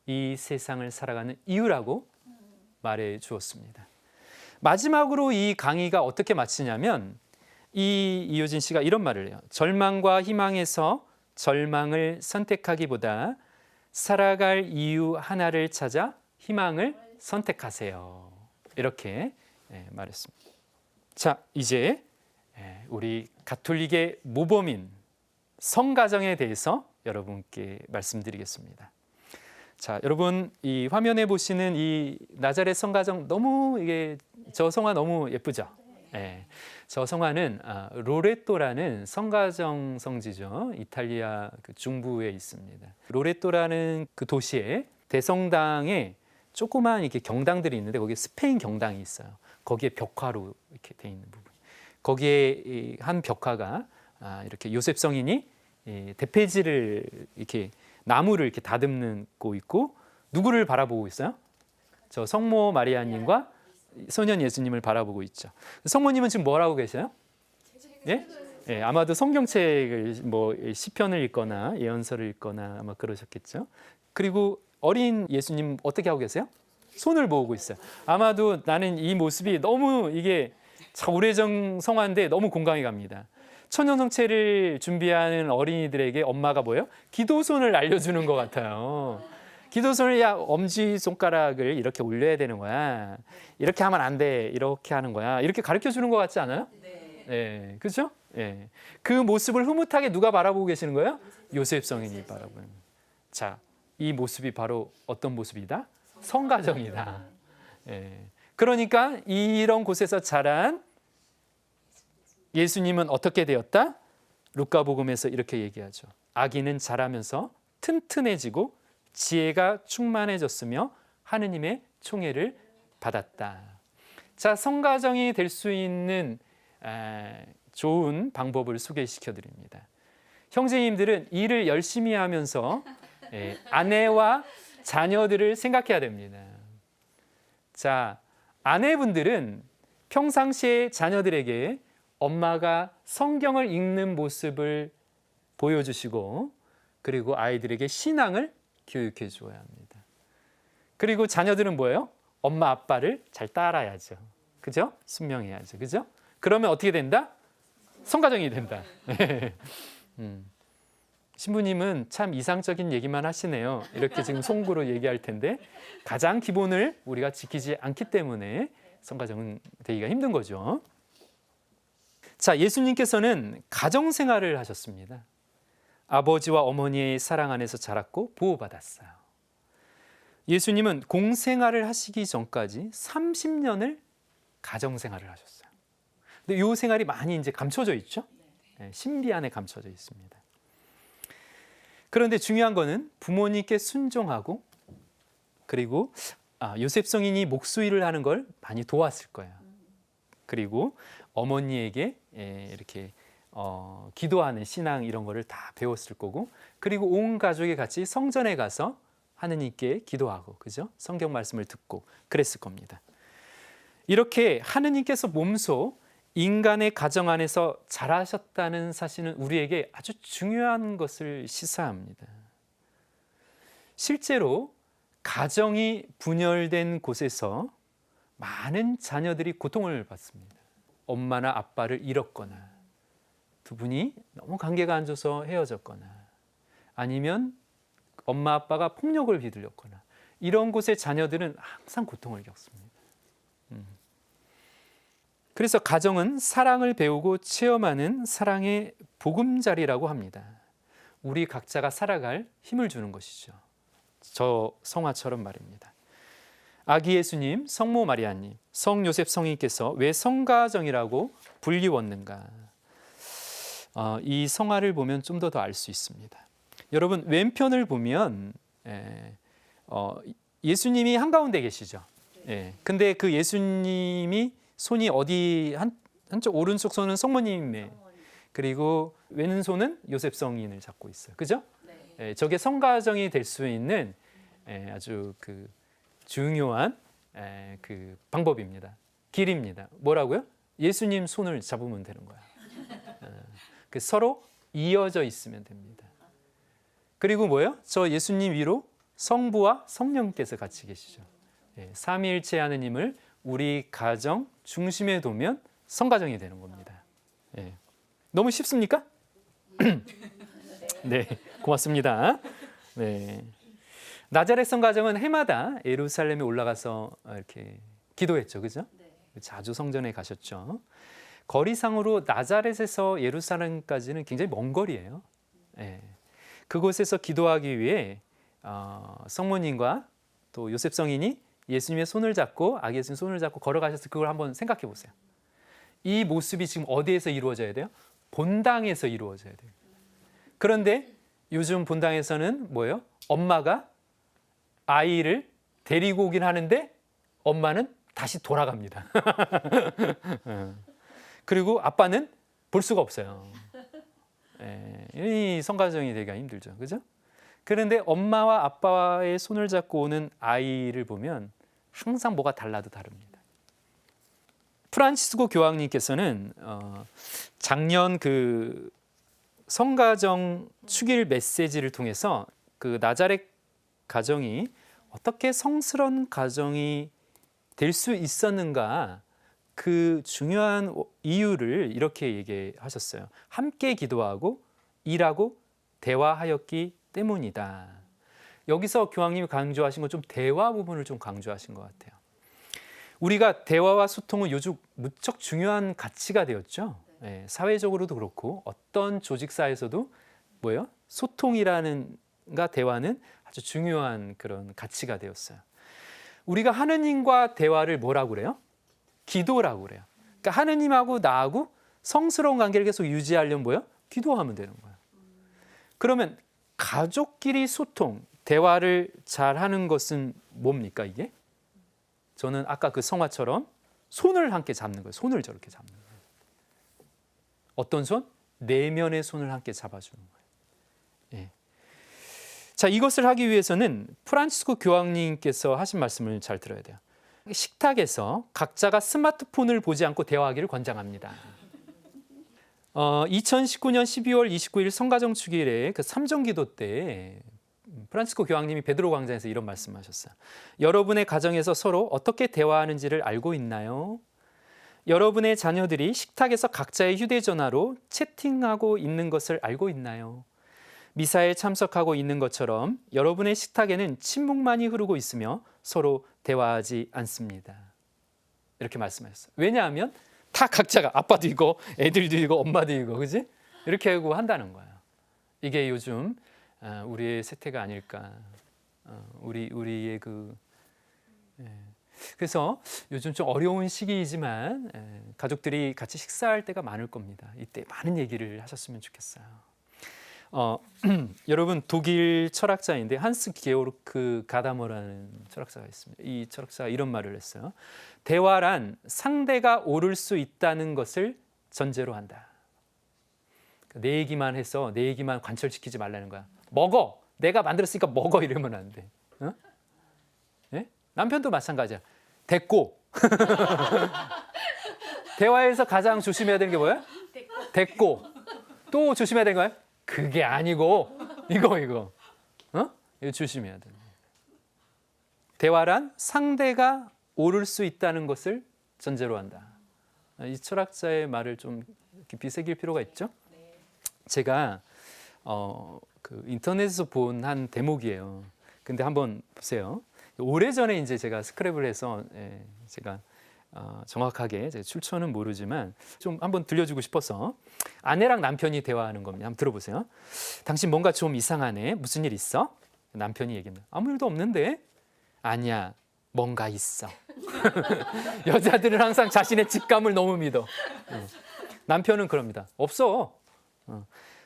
이 세상을 살아가는 이유라고 말해 주었습니다. 마지막으로 이 강의가 어떻게 마치냐면 이효진 씨가 이런 말을 해요. 절망과 희망에서 절망을 선택하기보다 살아갈 이유 하나를 찾아 희망을 선택하세요. 이렇게 말했습니다. 자, 이제 우리 가톨릭의 모범인 성가정에 대해서 여러분께 말씀드리겠습니다. 자, 여러분 이 화면에 보시는 이 나자렛 성가정 너무 저 성화 너무 예쁘죠? 네. 저 성화는 로레토라는 성가정 성지죠. 이탈리아 그 중부에 있습니다. 로레토라는 그 도시에 대성당에 조그만 이렇게 경당들이 있는데 거기에 스페인 경당이 있어요. 거기에 벽화로 이렇게 돼 있는 부분. 거기에 한 벽화가 이렇게 요셉 성인이 대패지를 이렇게 나무를 이렇게 다듬고 있고 누구를 바라보고 있어요? 저 성모 마리아님과 소년 예수님을 바라보고 있죠. 성모님은 지금 뭘 하고 계세요? 예? 예, 아마도 성경책을 뭐 시편을 읽거나 예언서를 읽거나 아마 그러셨겠죠. 그리고 어린 예수님 어떻게 하고 계세요? 손을 모으고 있어요. 아마도 나는 이 모습이 너무 이게 참 오래전 성화인데 너무 공감이 갑니다. 천연성체를 준비하는 어린이들에게 엄마가 뭐예요? 기도손을 알려주는 것 같아요. 기도손을 엄지손가락을 이렇게 올려야 되는 거야. 이렇게 하면 안 돼. 이렇게 하는 거야. 이렇게 가르쳐 주는 것 같지 않아요? 네. 그렇죠? 네. 그 모습을 흐뭇하게 누가 바라보고 계시는 거예요? 요셉 성인이 바라보는. 자, 이 모습이 바로 어떤 모습이다? 성가정이다. 네. 그러니까 이런 곳에서 자란 예수님은 어떻게 되었다? 루카복음에서 이렇게 얘기하죠. 아기는 자라면서 튼튼해지고 지혜가 충만해졌으며 하느님의 총애를 받았다. 자, 성가정이 될 수 있는 좋은 방법을 소개시켜 드립니다. 형제님들은 일을 열심히 하면서 아내와 자녀들을 생각해야 됩니다. 자, 아내분들은 평상시에 자녀들에게 엄마가 성경을 읽는 모습을 보여주시고 그리고 아이들에게 신앙을 교육해 주어야 합니다. 그리고 자녀들은 뭐예요? 엄마 아빠를 잘 따라야죠. 그죠? 순명해야죠. 그죠? 그러면 어떻게 된다? 성가정이 된다. 신부님은 참 이상적인 얘기만 하시네요. 이렇게 지금 송구로 얘기할 텐데 가장 기본을 우리가 지키지 않기 때문에 성가정은 되기가 힘든 거죠. 자, 예수님께서는 가정생활을 하셨습니다. 아버지와 어머니의 사랑 안에서 자랐고 보호받았어요. 예수님은 공생활을 하시기 전까지 30년을 가정생활을 하셨어요. 근데 이 생활이 많이 이제 감춰져 있죠. 신비 안에 감춰져 있습니다. 그런데 중요한 거는 부모님께 순종하고 그리고 요셉 성인이 목수일을 하는 걸 많이 도왔을 거예요. 그리고 어머니에게 이렇게 기도하는 신앙 이런 거를 다 배웠을 거고 그리고 온 가족이 같이 성전에 가서 하느님께 기도하고 그죠? 성경 말씀을 듣고 그랬을 겁니다. 이렇게 하느님께서 몸소 인간의 가정 안에서 자라셨다는 사실은 우리에게 아주 중요한 것을 시사합니다. 실제로 가정이 분열된 곳에서 많은 자녀들이 고통을 받습니다. 엄마나 아빠를 잃었거나, 두 분이 너무 관계가 안 좋아서 헤어졌거나, 아니면 엄마 아빠가 폭력을 휘둘렸거나, 이런 곳의 자녀들은 항상 고통을 겪습니다. 그래서 가정은 사랑을 배우고 체험하는 사랑의 보금자리라고 합니다. 우리 각자가 살아갈 힘을 주는 것이죠. 저 성화처럼 말입니다. 아기 예수님, 성모 마리아님, 성 요셉 성인께서 왜 성가정이라고 불리웠는가? 이 성화를 보면 좀 더 알 수 있습니다. 여러분, 왼편을 보면 예수님이 한가운데 계시죠. 근데 그 예수님이 손이 어디 한쪽 오른쪽 손은 성모님의, 그리고 왼손은 요셉 성인을 잡고 있어요. 그죠? 저게 성가정이 될 수 있는 아주 그 중요한 그 방법입니다. 길입니다. 뭐라고요? 예수님 손을 잡으면 되는 거야. 그 서로 이어져 있으면 됩니다. 그리고 뭐예요? 저 예수님 위로 성부와 성령께서 같이 계시죠. 삼위일체 하느님을 우리 가정 중심에 두면 성가정이 되는 겁니다. 너무 쉽습니까? 네, 고맙습니다. 네. 나자렛 성가정은 해마다 예루살렘에 올라가서 이렇게 기도했죠, 그죠? 자주 성전에 가셨죠. 거리상으로 나자렛에서 예루살렘까지는 굉장히 먼 거리예요. 그곳에서 기도하기 위해 성모님과 또 요셉 성인이 예수님의 손을 잡고, 아기 예수님 손을 잡고 걸어가셔서 그걸 한번 생각해 보세요. 이 모습이 지금 어디에서 이루어져야 돼요? 본당에서 이루어져야 돼요. 그런데 요즘 본당에서는 뭐예요? 엄마가 아이를 데리고 오긴 하는데 엄마는 다시 돌아갑니다. 그리고 아빠는 볼 수가 없어요. 이 성가정이 되기가 힘들죠. 그죠? 그런데 엄마와 아빠의 손을 잡고 오는 아이를 보면 항상 뭐가 달라도 다릅니다. 프란치스코 교황님께서는 작년 그 성가정 축일 메시지를 통해서 그 나자렛 가정이 어떻게 성스러운 가정이 될 수 있었는가, 그 중요한 이유를 이렇게 얘기하셨어요. 함께 기도하고 일하고 대화하였기 때문이다. 여기서 교황님이 강조하신 건 좀 대화 부분을 좀 강조하신 것 같아요. 우리가 대화와 소통은 요즘 무척 중요한 가치가 되었죠. 사회적으로도 그렇고 어떤 조직사에서도 뭐예요? 소통이라는 대화는 아주 중요한 그런 가치가 되었어요. 우리가 하느님과 대화를 뭐라고 그래요? 기도라고 그래요. 그러니까 하느님하고 나하고 성스러운 관계를 계속 유지하려면 뭐예요? 기도하면 되는 거예요. 그러면 가족끼리 소통, 대화를 잘 하는 것은 뭡니까 이게? 저는 아까 그 성화처럼 손을 함께 잡는 거예요. 손을 저렇게 잡는 거예요. 어떤 손? 내면의 손을 함께 잡아주는 거예요. 자, 이것을 하기 위해서는 프란치스코 교황님께서 하신 말씀을 잘 들어야 돼요. 식탁에서 각자가 스마트폰을 보지 않고 대화하기를 권장합니다. 2019년 12월 29일 성가정 축일에 그 삼정기도 때 프란치스코 교황님이 베드로 광장에서 이런 말씀하셨어요. 여러분의 가정에서 서로 어떻게 대화하는지를 알고 있나요? 여러분의 자녀들이 식탁에서 각자의 휴대전화로 채팅하고 있는 것을 알고 있나요? 미사에 참석하고 있는 것처럼 여러분의 식탁에는 침묵만이 흐르고 있으며 서로 대화하지 않습니다. 이렇게 말씀하셨어요. 왜냐하면 다 각자가 아빠도 있고 애들도 있고 엄마도 있고, 그지? 이렇게 하고 한다는 거예요. 이게 요즘 우리의 세태가 아닐까. 우리의 그래서 요즘 좀 어려운 시기이지만 가족들이 같이 식사할 때가 많을 겁니다. 이때 많은 얘기를 하셨으면 좋겠어요. 여러분, 독일 철학자인데 한스 게오르크 가다머라는 철학자가 있습니다. 이 철학자가 이런 말을 했어요. 대화란 상대가 옳을 수 있다는 것을 전제로 한다. 내 얘기만 해서 내 얘기만 관철시키지 말라는 거야. 먹어! 내가 만들었으니까 먹어! 이러면 안 돼. 남편도 마찬가지야. 됐고 대화에서 가장 조심해야 되는 게 뭐예요? 됐고. 또 조심해야 되는 거예요? 그게 아니고 이거. 이거 조심해야 돼. 대화란 상대가 옳을 수 있다는 것을 전제로 한다. 이 철학자의 말을 좀 깊이 새길 필요가 있죠. 제가 그 인터넷에서 본 한 대목이에요. 근데 한번 보세요. 오래전에 이제 제가 스크랩을 해서 제가 정확하게 출처는 모르지만 좀 한번 들려주고 싶어서 아내랑 남편이 대화하는 겁니다. 한번 들어보세요. 당신 뭔가 좀 이상하네. 무슨 일 있어? 남편이 얘기합니다. 아무 일도 없는데. 아니야. 뭔가 있어. 여자들은 항상 자신의 직감을 너무 믿어. 남편은 그럽니다. 없어.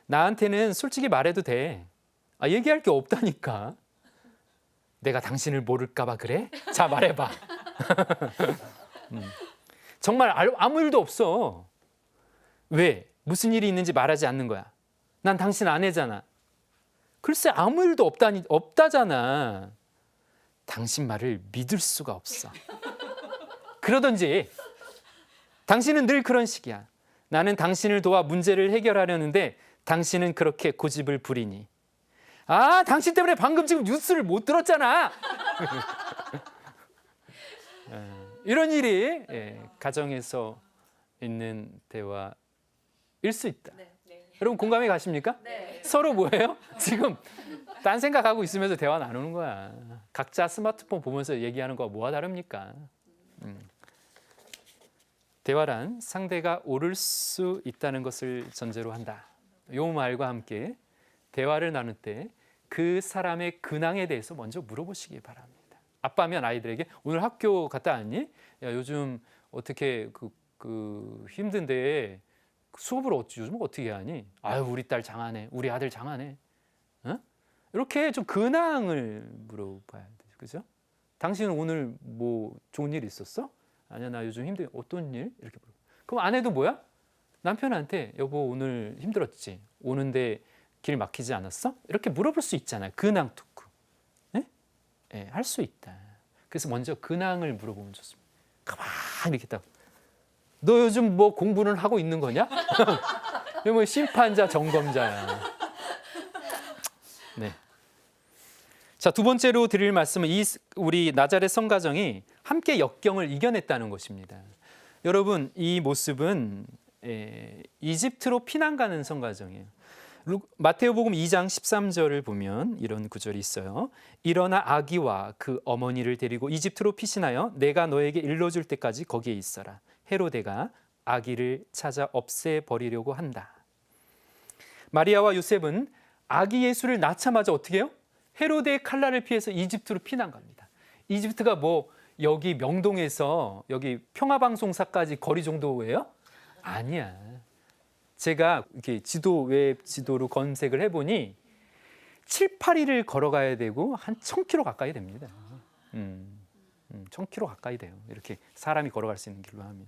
나한테는 솔직히 말해도 돼. 얘기할 게 없다니까. 내가 당신을 모를까 봐 그래? 자, 말해봐. 정말 아무 일도 없어. 왜? 무슨 일이 있는지 말하지 않는 거야. 난 당신 아내잖아. 글쎄 아무 일도 없다잖아. 당신 말을 믿을 수가 없어. 그러든지 당신은 늘 그런 식이야. 나는 당신을 도와 문제를 해결하려는데 당신은 그렇게 고집을 부리니. 당신 때문에 방금 지금 뉴스를 못 들었잖아. 이런 일이 가정에서 있는 대화일 수 있다. 여러분 공감이 가십니까? 네. 서로 뭐예요? 지금 딴 생각하고 있으면서 대화 나누는 거야. 각자 스마트폰 보면서 얘기하는 거와 뭐가 다릅니까? 대화란 상대가 옳을 수 있다는 것을 전제로 한다. 이 말과 함께 대화를 나눌 때 그 사람의 근황에 대해서 먼저 물어보시기 바랍니다. 아빠면 아이들에게 오늘 학교 갔다 왔니? 야, 요즘 어떻게 힘든데 수업을 요즘 어떻게 하니? 아유, 우리 딸 장하네. 우리 아들 장하네. 이렇게 좀 근황을 물어봐야 돼요. 그죠? 당신은 오늘 뭐 좋은 일 있었어? 아니야, 나 요즘 힘들어. 어떤 일? 이렇게 물어. 그럼 아내도 뭐야? 남편한테 여보 오늘 힘들었지? 오는데 길 막히지 않았어? 이렇게 물어볼 수 있잖아요. 근황 토크. 할 수 있다. 그래서 먼저 근황을 물어보면 좋습니다. 가만히 이렇게 딱. 너 요즘 뭐 공부는 하고 있는 거냐? 뭐 심판자 점검자야. 네. 자, 두 번째로 드릴 말씀은 우리 나자렛 성가정이 함께 역경을 이겨냈다는 것입니다. 여러분, 이 모습은 이집트로 피난 가는 성가정이에요. 마태오복음 2장 13절을 보면 이런 구절이 있어요. 일어나 아기와 그 어머니를 데리고 이집트로 피신하여 내가 너에게 일러줄 때까지 거기에 있어라. 헤로데가 아기를 찾아 없애버리려고 한다. 마리아와 요셉은 아기 예수를 낳자마자 어떻게 해요? 헤로데의 칼날을 피해서 이집트로 피난 갑니다. 이집트가 뭐 여기 명동에서 여기 평화방송사까지 거리 정도예요? 아니야. 제가 이렇게 웹 지도로 검색을 해보니 7, 8일을 걸어가야 되고 한 1000km 가까이 됩니다. 1000km 가까이 돼요. 이렇게 사람이 걸어갈 수 있는 길로 하면.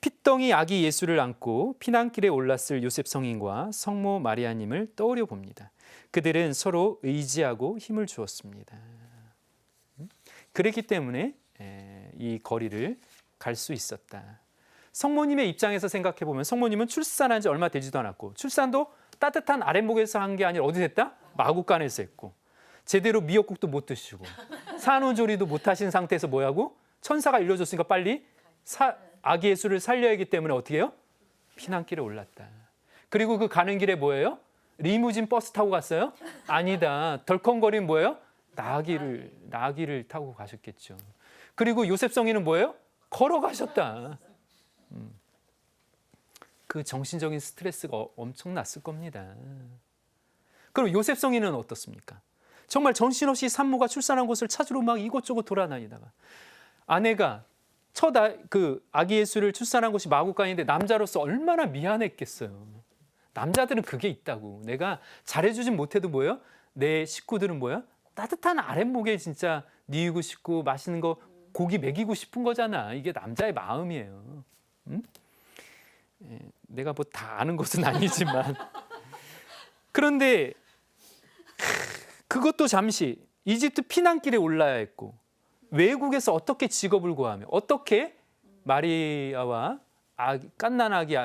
핏덩이 아기 예수를 안고 피난길에 올랐을 요셉 성인과 성모 마리아님을 떠오려 봅니다. 그들은 서로 의지하고 힘을 주었습니다. 그랬기 때문에 이 거리를 갈 수 있었다. 성모님의 입장에서 생각해 보면 성모님은 출산한 지 얼마 되지도 않았고 출산도 따뜻한 아랫목에서 한 게 아니라 어디 됐다? 마구간에서 했고 제대로 미역국도 못 드시고 산후조리도 못 하신 상태에서 뭐하고? 천사가 일러줬으니까 빨리 아기 예수를 살려야 하기 때문에 어떻게 해요? 피난길에 올랐다. 그리고 그 가는 길에 뭐예요? 리무진 버스 타고 갔어요? 아니다. 덜컹거리는 뭐예요? 나귀를 타고 가셨겠죠. 그리고 요셉 성인은 뭐예요? 걸어가셨다. 그 정신적인 스트레스가 엄청났을 겁니다. 그럼 요셉 성인은 어떻습니까? 정말 정신없이 산모가 출산한 곳을 찾으러 막 이곳저곳 돌아다니다가 아내가 그 아기 예수를 출산한 곳이 마구간인데 남자로서 얼마나 미안했겠어요. 남자들은 그게 있다고. 내가 잘해주진 못해도 뭐예요? 내 식구들은 뭐예요? 따뜻한 아랫목에 진짜 뉘우고 싶고 맛있는 거 고기 먹이고 싶은 거잖아. 이게 남자의 마음이에요. 응? 내가 뭐 다 아는 것은 아니지만 그런데 그것도 잠시 이집트 피난길에 올라야 했고 외국에서 어떻게 직업을 구하며 어떻게 마리아와 갓난 아기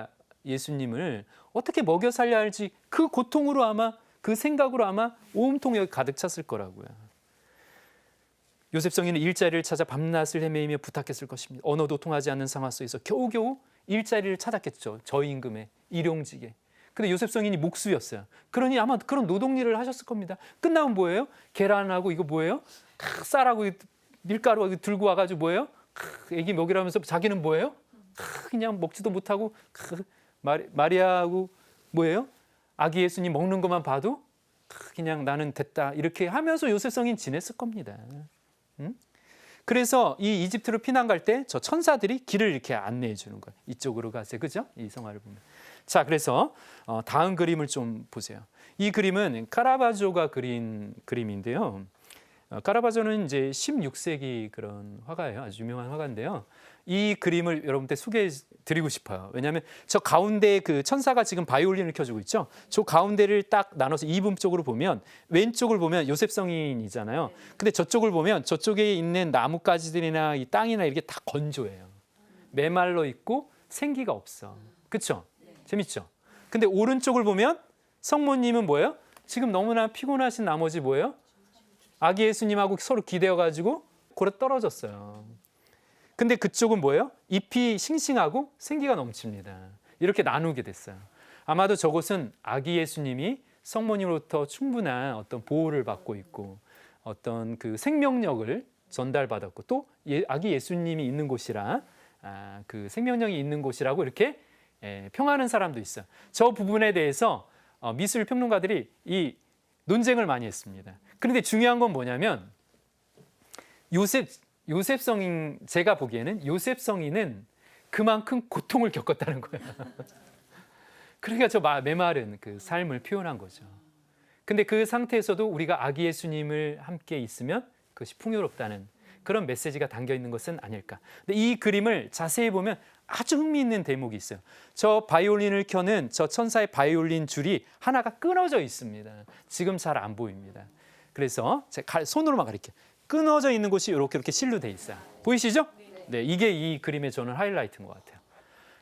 예수님을 어떻게 먹여 살려야 할지 그 고통으로 아마 그 생각으로 아마 온통 여기 가득 찼을 거라고요. 요셉 성인은 일자리를 찾아 밤낮을 헤매이며 부탁했을 것입니다. 언어도 통하지 않는 상황 속에서 겨우겨우 일자리를 찾았겠죠. 저임금의 일용직에. 근데 요셉 성인이 목수였어요. 그러니 아마 그런 노동일을 하셨을 겁니다. 끝나면 뭐예요? 계란하고 이거 뭐예요? 쌀하고 밀가루 들고 와가지고 뭐예요? 애기 먹이라면서 자기는 뭐예요? 그냥 먹지도 못하고 마리아하고 뭐예요? 아기 예수님 먹는 것만 봐도 그냥 나는 됐다 이렇게 하면서 요셉 성인 지냈을 겁니다. 그래서 이 이집트로 피난 갈 때 저 천사들이 길을 이렇게 안내해 주는 거예요. 이쪽으로 가세요. 그죠? 이 성화를 보면. 자, 그래서 다음 그림을 좀 보세요. 이 그림은 카라바조가 그린 그림인데요. 카라바조는 이제 16세기 그런 화가예요. 아주 유명한 화가인데요. 이 그림을 여러분께 소개해 드리고 싶어요. 왜냐하면 저 가운데 그 천사가 지금 바이올린을 켜주고 있죠. 저 가운데를 딱 나눠서 이분 쪽으로 보면 왼쪽을 보면 요셉 성인이잖아요. 근데 저쪽을 보면 저쪽에 있는 나뭇가지들이나 이 땅이나 이렇게 다 건조해요. 메말라 있고 생기가 없어. 그렇죠? 재밌죠? 근데 오른쪽을 보면 성모님은 뭐예요? 지금 너무나 피곤하신 나머지 뭐예요? 아기 예수님하고 서로 기대어가지고 고래 떨어졌어요. 근데 그쪽은 뭐예요? 잎이 싱싱하고 생기가 넘칩니다. 이렇게 나누게 됐어요. 아마도 저곳은 아기 예수님이 성모님으로부터 충분한 어떤 보호를 받고 있고 어떤 그 생명력을 전달받았고 또 아기 예수님이 있는 곳이라 그 생명력이 있는 곳이라고 이렇게 평하는 사람도 있어요. 저 부분에 대해서 미술 평론가들이 이 논쟁을 많이 했습니다. 그런데 중요한 건 뭐냐면 요셉 성인, 제가 보기에는 요셉 성인은 그만큼 고통을 겪었다는 거예요. 그러니까 저 메마른 그 삶을 표현한 거죠. 근데 그 상태에서도 우리가 아기 예수님을 함께 있으면 그것이 풍요롭다는 그런 메시지가 담겨 있는 것은 아닐까. 근데 이 그림을 자세히 보면 아주 흥미있는 대목이 있어요. 저 바이올린을 켜는 저 천사의 바이올린 줄이 하나가 끊어져 있습니다. 지금 잘 안 보입니다. 그래서 제가 손으로만 가릴게요. 끊어져 있는 곳이 이렇게 실로 돼 있어요. 보이시죠? 네, 이게 이 그림의 저는 하이라이트인 것 같아요.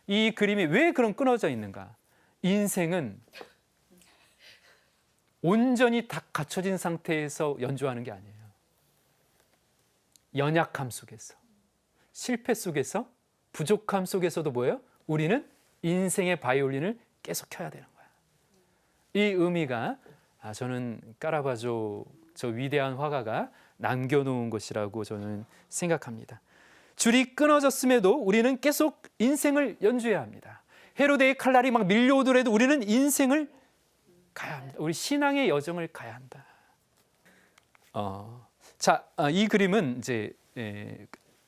이 그림이 왜 그런 끊어져 있는가? 인생은 온전히 다 갖춰진 상태에서 연주하는 게 아니에요. 연약함 속에서, 실패 속에서, 부족함 속에서도 뭐예요? 우리는 인생의 바이올린을 계속 켜야 되는 거야. 이 의미가 저는 카라바조 저 위대한 화가가 남겨놓은 것이라고 저는 생각합니다. 줄이 끊어졌음에도 우리는 계속 인생을 연주해야 합니다. 헤로데의 칼날이 막 밀려오더라도 우리는 인생을 가야 합니다. 우리 신앙의 여정을 가야 한다. 이 그림은 이제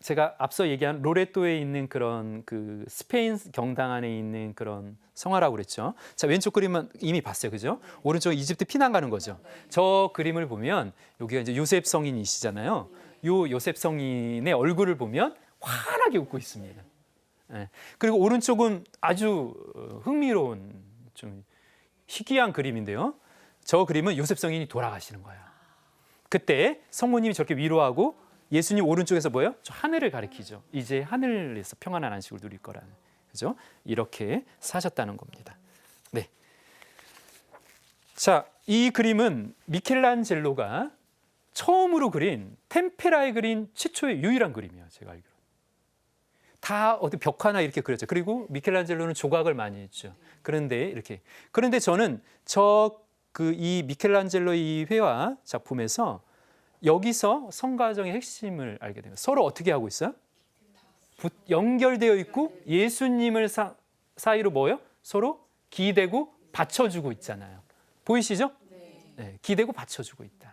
제가 앞서 얘기한 로레토에 있는 그런 그 스페인 경당 안에 있는 그런 성화라고 그랬죠. 자, 왼쪽 그림은 이미 봤어요, 그죠? 오른쪽 이집트 피난 가는 거죠. 저 그림을 보면 여기가 이제 요셉 성인이시잖아요. 요 요셉 성인의 얼굴을 보면 환하게 웃고 있습니다. 그리고 오른쪽은 아주 흥미로운 좀 희귀한 그림인데요. 저 그림은 요셉 성인이 돌아가시는 거예요. 그때 성모님이 저렇게 위로하고 예수님 오른쪽에서 뭐예요? 저 하늘을 가리키죠. 이제 하늘에서 평안한 안식을 누릴 거라는, 그죠? 이렇게 사셨다는 겁니다. 네. 자, 이 그림은 미켈란젤로가 처음으로 그린 템페라에 그린 최초의 유일한 그림이에요. 제가 알기로. 다 어디 벽화나 이렇게 그렸죠. 그리고 미켈란젤로는 조각을 많이 했죠. 그런데 저는 이 미켈란젤로 이 회화 작품에서 여기서 성가정의 핵심을 알게 됩니다. 서로 어떻게 하고 있어요? 연결되어 있고 예수님을 사이로 뭐예요? 서로 기대고 받쳐주고 있잖아요. 보이시죠? 네, 기대고 받쳐주고 있다.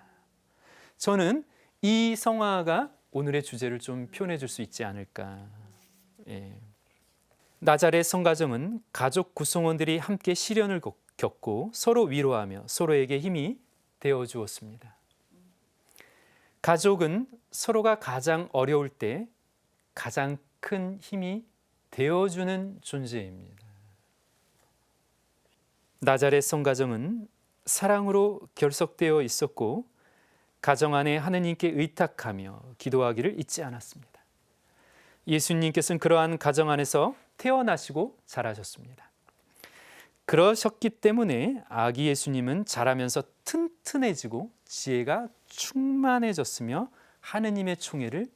저는 이 성화가 오늘의 주제를 좀 표현해 줄 수 있지 않을까. 나자렛 성가정은 가족 구성원들이 함께 시련을 겪고 서로 위로하며 서로에게 힘이 되어 주었습니다. 가족은 서로가 가장 어려울 때 가장 큰 힘이 되어주는 존재입니다. 나자렛 성가정은 사랑으로 결속되어 있었고 가정 안에 하느님께 의탁하며 기도하기를 잊지 않았습니다. 예수님께서는 그러한 가정 안에서 태어나시고 자라셨습니다. 그러셨기 때문에 아기 예수님은 자라면서 튼튼해지고 지혜가 충만해졌으며 하느님의 총애를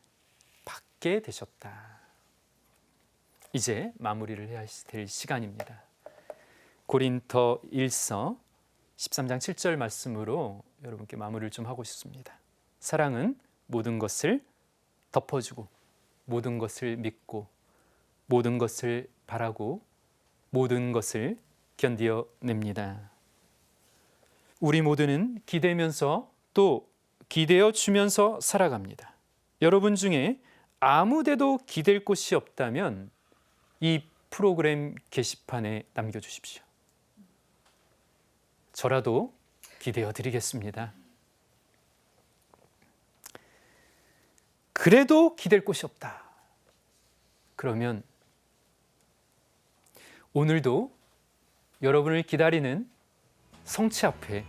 받게 되셨다. 이제 마무리를 해야 될 시간입니다. 고린도 1서 13장 7절 말씀으로 여러분께 마무리를 좀 하고 싶습니다. 사랑은 모든 것을 덮어주고 모든 것을 믿고 모든 것을 바라고 모든 것을 견디어냅니다. 우리 모두는 기대면서 또 기대어 주면서 살아갑니다. 여러분 중에 아무데도 기댈 곳이 없다면 이 프로그램 게시판에 남겨주십시오. 저라도 기대어 드리겠습니다. 그래도 기댈 곳이 없다. 그러면 오늘도 여러분을 기다리는 성체 앞에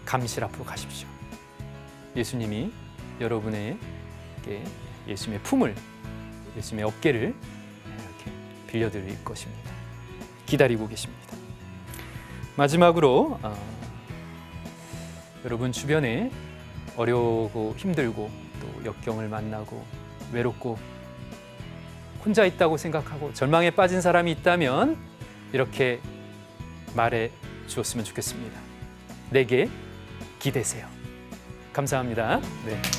감실 앞으로 가십시오. 예수님이 여러분에게 예수님의 품을, 예수님의 어깨를 이렇게 빌려드릴 것입니다. 기다리고 계십니다. 마지막으로 여러분 주변에 어려우고 힘들고 또 역경을 만나고 외롭고 혼자 있다고 생각하고 절망에 빠진 사람이 있다면 이렇게 말해 주었으면 좋겠습니다. 내게 기대세요. 감사합니다. 네.